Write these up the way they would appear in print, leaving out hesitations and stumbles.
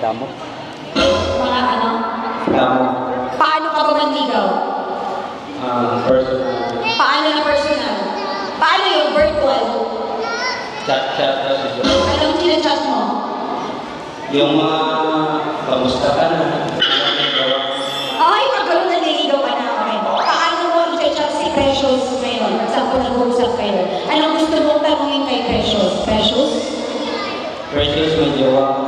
damo. Mga ano? Damo. Paano ka ba manligaw? Personal. Paano na personal? Paano yung virtual? Chat. Anong chinachat mo? Yung mga kamusta ka na. Ay, magkaroon na niligaw ka na. Okay. Paano mo i-chat si Precious ngayon? Saan po nag-uusap kayo? Anong gusto mong tanungin kay Precious? Precious? Precious, may jowa.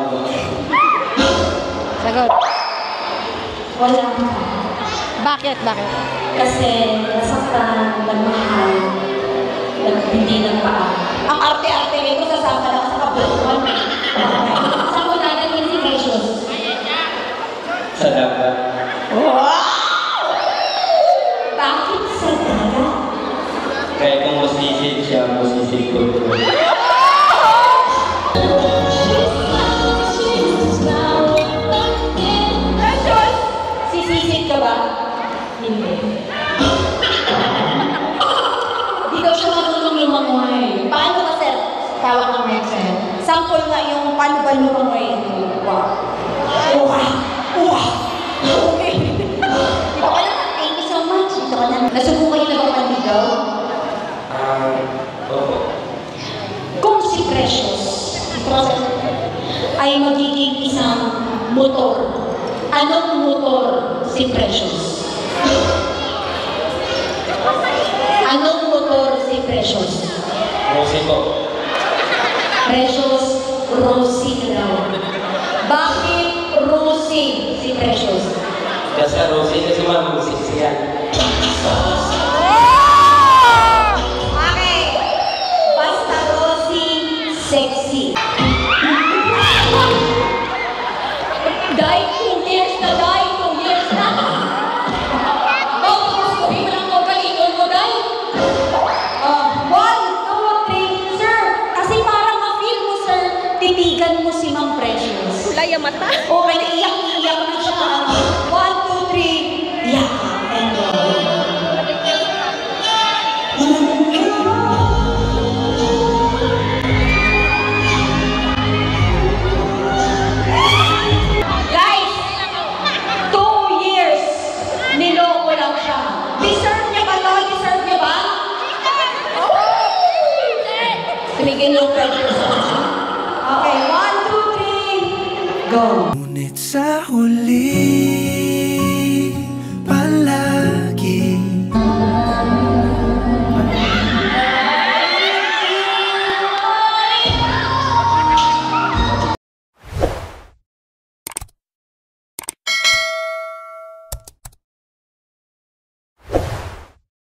Sagot. Wala. Bakit? Kasi nasaktan, nagmahal, hindi ng paa. Ang arte-arte nito, sasama lang sa kabuluhan. Saan mo dadalhin si Precious? Sa dagat. Wow! Bakit sa dagat? Kaya kung masisid siya, masisid ko. Precious! Sisisid ka ba? Hindi. Di daw siya marunong lumangoy. Paano ba, sir? Tawag ng Rachel. Sample nga yung paano ba lumangoy. Wow. Okay. Dito ka na. Thank you so much. Dito ka na. Nasubukan niyo na bang manligaw? Oo. Kung si Precious ay magiging isang motor, anong motor si Precious? Anong motor si Precious? Rosie ko. Precious, Rosie daw. Bakit Rosie si Precious? Kasi Rosie kasi mag-musik siya. Okay. Basta Rosie, sexy. Dahil 2 years na. Gustuhin mo lang mo balikan mo, dahil. 1, 2, 3, sir. Kasi parang ma-feel mo, sir, titigan mo si Ma'am Precious. Kulay ang mata. Okay, naiyak na siya. 1, 2, 3, iyak ka. And guys, 2 years, niloko lang siya. Deserve niya ba to? Deserve niya ba? Tumigil yung pressure. Okay, 1, 2, 3, go. Ngunit sa huli